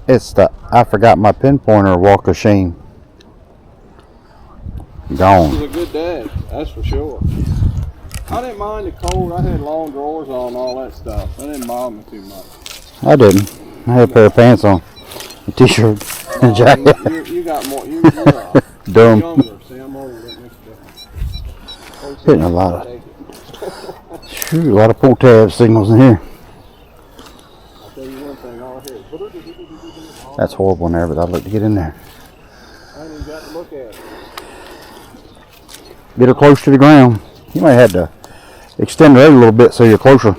It's the I forgot my pinpointer walk of shame. Gone. He was a good dad, that's for sure. I didn't mind the cold. I had long drawers on and all that stuff. That didn't bother me too much. I didn't. I had a pair of pants on, a t-shirt, and a jacket. You got more. You're Dumb. younger. See, I'm older. That makes a difference. Hitting a lot of, shoot, a lot of pull tab signals in here. I'll tell you one thing. All I hear is That's horrible in there, but I'd like to get in there. I ain't even got to look at it. Get her close to the ground. You might have to extend her out a little bit so you're closer.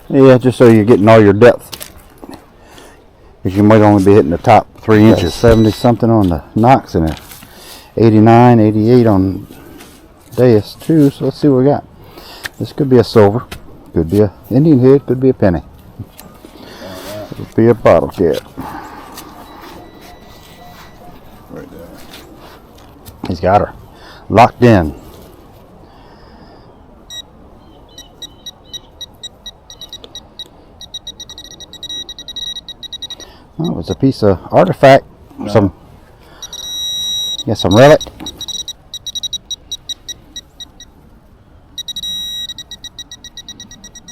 Yeah, just so you're getting all your depth. Because you might only be hitting the top 3 inches. 70 something on the Nox and a 89, 88 on Deus too. So let's see what we got. This could be a silver, could be a Indian head, could be a penny. Could be a bottle cap. Right there. He's got her locked in. Oh, it's a piece of artifact. No. Some relic.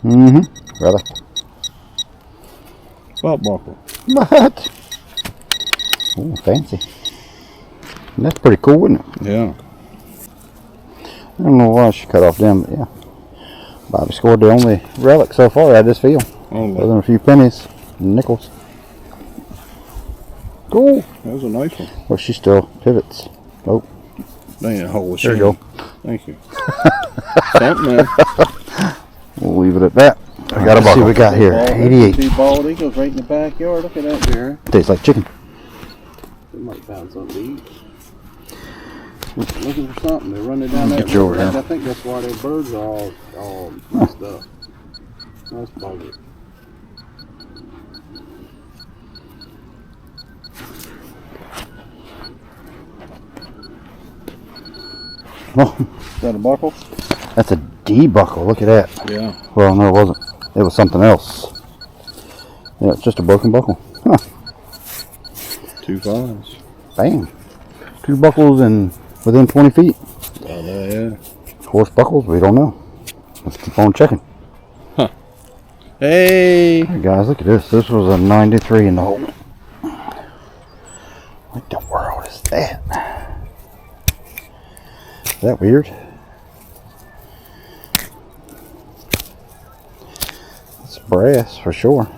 Relic. Belt buckle. What? Oh, fancy. And that's pretty cool, isn't it? Yeah. I don't know why she cut off them, but yeah. Bobby scored the only relic so far out of this field. Other than a few pennies and nickels. Cool. That was a nice one. Well, she still pivots. Oh. Dang, that hole was There you go. Thank you. Something there. We'll leave it at that. I got a buckle. See what we got here. 88. Two bald eagles right in the backyard. Look at that, Jerry. Tastes like chicken. They might find something to eat. Looking for something. They're running down that Get you over road. here. I think that's why their birds are all messed up. That's buggy. Oh, Is that a buckle? that's a D buckle. Look at that. Yeah. Well, no, it wasn't. It was something else. Yeah, it's just a broken buckle. Huh. 2 5s. Bam. 2 buckles and within 20 feet. Oh, yeah. Horse buckles? We don't know. Let's keep on checking. Huh. Hey. Hey guys, look at this. This was a 93 in the hole. What the world is that? Is that weird? It's brass for sure.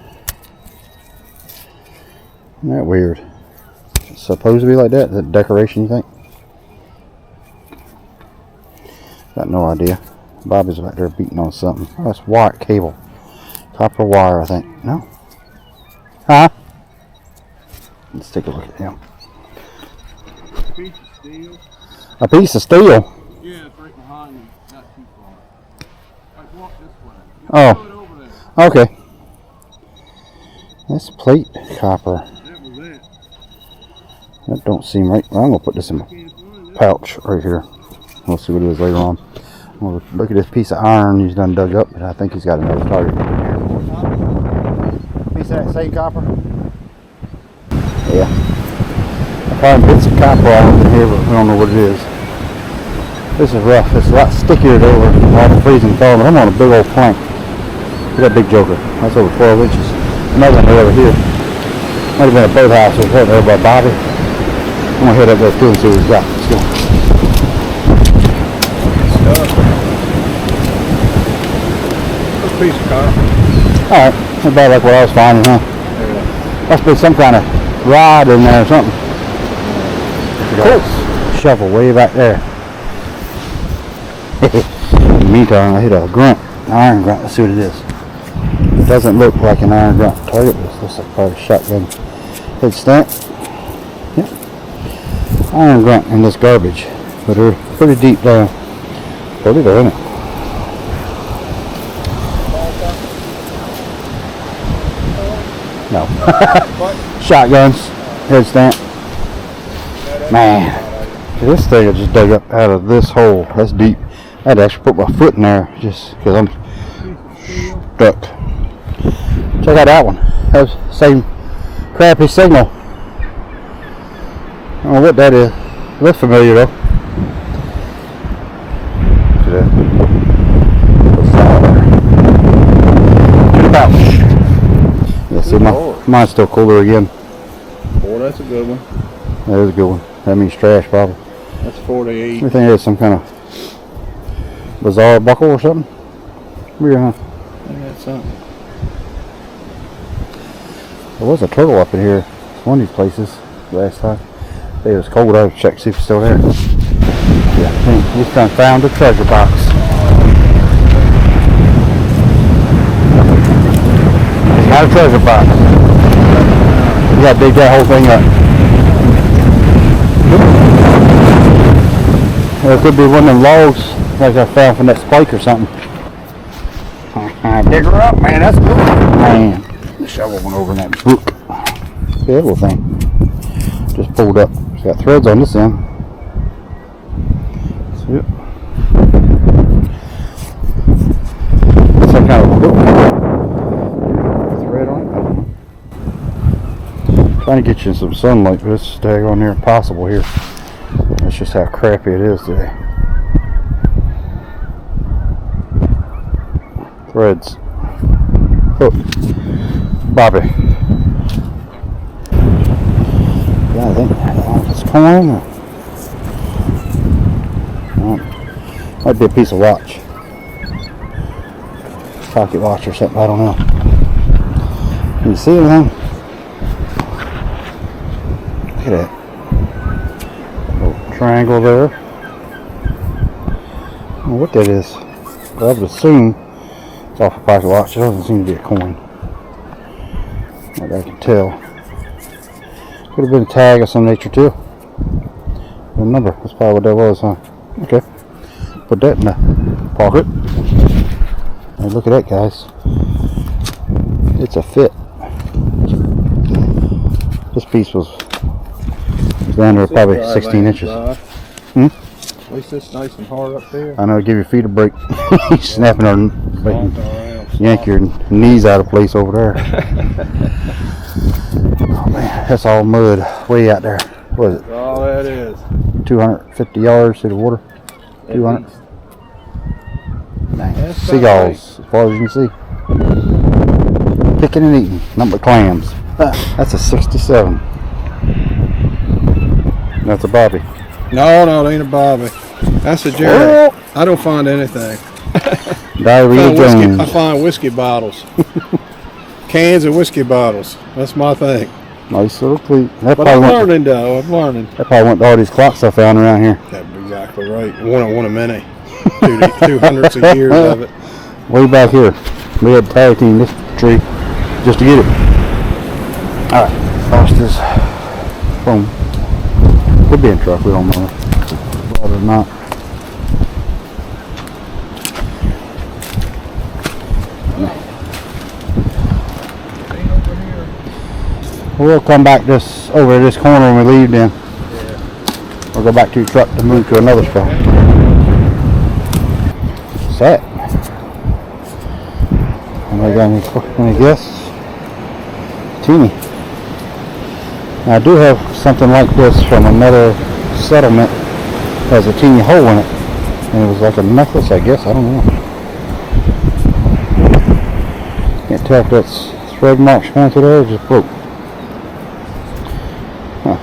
Isn't that weird? It's supposed to be like that? Is that decoration, you think? Got no idea. Bobby's back there beating on something. Oh, that's wire cable. Copper wire, I think. No? Huh? Let's take a look at him. Piece of steel. A piece of steel? Yeah, it's right behind you. Not too far. Like, walk this way. Oh. Throw it over there. Okay. That's plate copper. That was it. That don't seem right. Well, I'm going to put this in my pouch right here. We'll see what it is later on. We'll look at this piece of iron he's done dug up, but I think he's got another target. Piece of that same copper? Yeah. I found bits of copper all in here, but we don't know what it is. This is rough. It's a lot stickier than over all the freezing thaw, but I'm on a big old plank. Look at that big joker. That's over 12 inches. Another one over here. Might have been a boathouse or something over by Bobby. I'm gonna head up there too and see what he's got. Let's go. That's a piece of copper. Alright, not bad like what I was finding, huh? Yeah. Must be some kind of rod in there or something. Cool. Shovel way back there. In the meantime, I hit a grunt, an iron grunt. Let's see what it is. It doesn't look like an iron grunt target. This looks like probably a shotgun head stamp. Yep. Iron grunt in this garbage, but they're pretty deep down. Pretty there, isn't it? No. Shotguns, head stamp. Man, this thing I just dug up out of this hole. That's deep. I had to actually put my foot in there just because I'm stuck. Check out that one. That's same crappy signal. I don't know what that is. It looks familiar though. Pouch. Yeah, see, mine's still cooler again. Boy, that's a good one. That is a good one. That means trash, probably. That's 48. I think it is some kind of bizarre buckle or something. Weird, huh? I think that's something. There was a turtle up in here, one of these places, last time. It was cold. I checked to see if it's still there. Yeah, he's kind of found a treasure box. It's not a treasure box. You gotta dig that whole thing up. Well, it could be one of them logs like I found from that spike or something. Dig her up, man. That's cool. Man, the shovel went over in that brook. Yeah, little thing. Just pulled up. It's got threads on this end. See it? Some kind of hook. Thread on it. I don't know. Trying to get you in some sunlight, but it's daggone near impossible here. That's just how crappy it is today. Threads. Hook. Bobby. Yeah, I don't know if it's corn or might be a piece of watch. Pocket watch or something, I don't know. Can you see anything? Look at that. Little triangle there. I don't know what that is. But I would assume it's off a pocket watch. It doesn't seem to be a coin. Like I can tell. Could have been a tag of some nature too. A number. That's probably what that was, huh? Okay. Put that in the pocket. And look at that, guys. It's a fit. This piece was down there probably 16 inches. At least it's nice and hard up there. I know, give your feet a break. Snapping her, yank your knees out of place over there. Oh man, that's all mud way out there. What is it? That's all that is. 250 yards to the water. 200. Dang. That's Seagulls, as far as you can see. Picking and eating. Nothing but clams. That's a 67. That's a Bobby. No, it ain't a Bobby. That's a Jerry. I don't find anything. Diarrhea Jones. I find whiskey bottles. Cans of whiskey bottles. That's my thing. Nice little cleat. But I'm learning though. I'm learning. That probably went to all these clocks I found around here. That's exactly right. One of many. 200s of years of it. Way back here. We had tag team this tree just to get it. Alright. Lost this phone. Could be in truck. We don't know. Or not. We'll come back over this corner when we leave then. Yeah. We'll go back to your truck to move to another spot. What's that? Anybody got any guess? Teeny. Now, I do have something like this from another settlement. It has a teeny hole in it. And it was like a necklace, I guess. I don't know. Can't tell if that's thread marks going through there or just broke. Huh.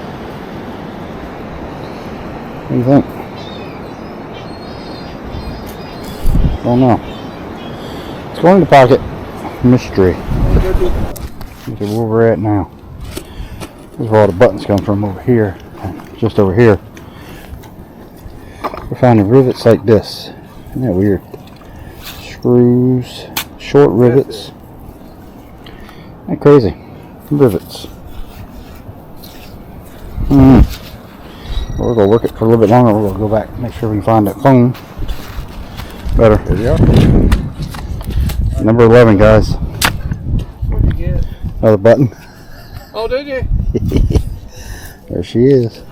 What do you think? Don't know. Let's go in the pocket. Mystery. Look at where we're at now. This is where all the buttons come from, over here. Just over here. We're finding rivets like this. Isn't that weird? Screws. Short rivets. Isn't that crazy? Rivets. We're going to work it for a little bit longer. We're going to go back and make sure we can find that phone. Better. There you are. Number 11, guys. What'd you get? Another button. Oh, did you? There she is.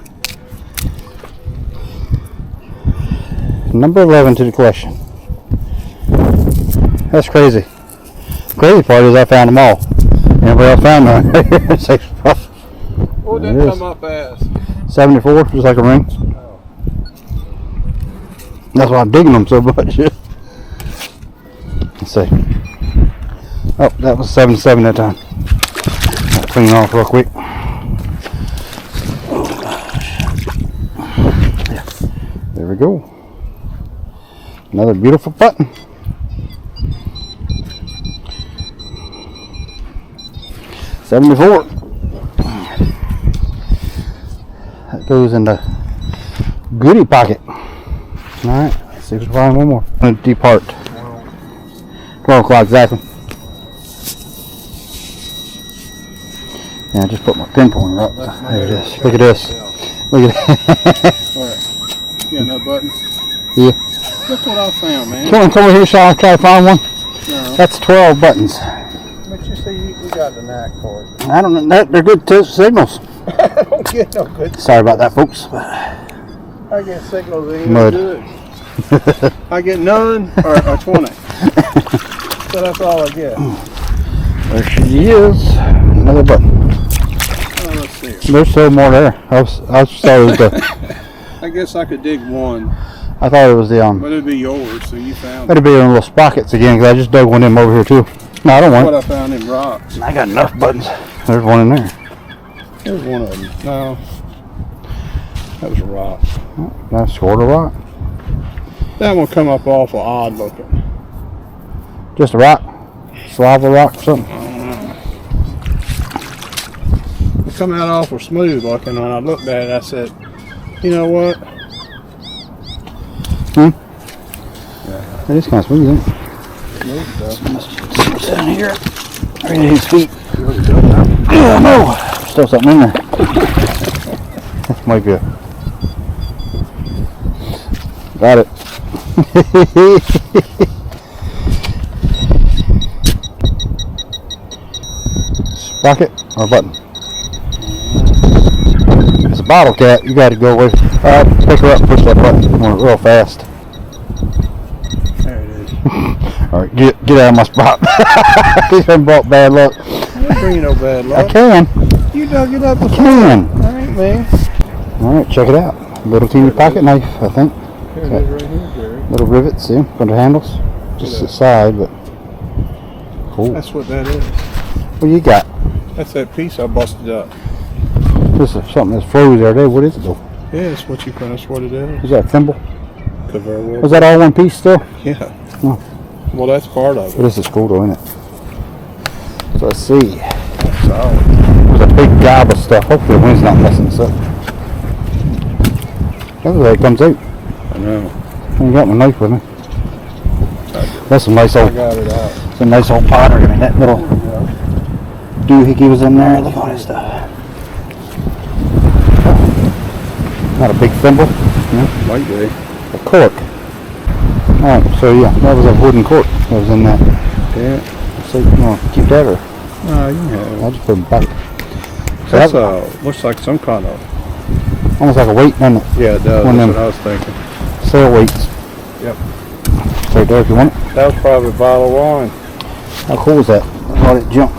Number 11 to the question. That's crazy. The crazy part is I found them all. Anybody else found none? What did There it that is. come up as? 74, just like a ring. That's why I'm digging them so much. Let's see. Oh, that was 77 that time. I'll clean off real quick. There we go. Another beautiful button. $74. That goes in the goodie pocket. Alright, let's see if we can find one more. I'm going to depart. 12 o'clock exactly. Yeah, I just put my pin pointer up. There it is. Look at this. Look at that. Alright. You got no buttons? Yeah. Look what I found, man. Come over here, shall I try to find one? No. That's 12 buttons. But you see, you got the knack for it. I don't know. They're good signals. I don't get no good. Sorry about that, folks. I get signals that ain't Mud. no good. I get none or 20. So that's all I get. There she is. Another button. Oh, let's see her. There's still more there. I thought it was the. I guess I could dig one, I thought it was the but it'd be yours, so you found it. That'd be in little sprockets again, because I just dug one in over here too. No, I don't What want I found in rocks. it. I got enough buttons. There's one in there. There's one of them. No. That was a rock. That's sort of rock. That one come up awful odd looking. Just a rock. Lava rock or something. It come out awful smooth looking. When I looked at it, I said, you know what? It is kind of sweet, isn't it? Smooth stuff. What's down here? Right at his feet. Oh no! Still something in there. Might be a... Got it. Sprocket or button? It's a bottle cap. You got to go with. Pick her up. Push that button real fast. There it is. All right, get out of my spot. He's been brought bad luck. I didn't bring you no bad I luck. can. You dug it up. I can. Alright, man. All right, check it out. Little teeny pocket knife, I think. Here it is right here, Jerry. Little rivets, see, for the handles. Just the side, but cool. That's what that is. What you got? That's that piece I busted up. This is something that's froze there. What is it though? Yeah, that's what that's what it is. Is that a thimble? Convertible. Was that all one piece still? Yeah. Oh. Well, that's part of it. This is cool though, isn't it? So let's see. That's solid. There's a big gob of stuff. Hopefully the wind's not messing this up. That's the way it comes out. I know. I ain't got my knife with me. That's some nice I old, got it out. some nice old pottery. I mean, that little doohickey was in there. Look at all that stuff. Not a big thimble. Yeah. Might be. A cork. Alright, so yeah, that was a wooden cork that was in that. Yeah. So you want to keep that or Oh, you have. I'll just put them back. So That's that looks like some kind of. almost like a weight, doesn't it? Yeah, it does. One of That's them. what I was thinking. Sail weights. Yep. Right there if you want it. That was probably a bottle of wine. How cool is that? Let it jump.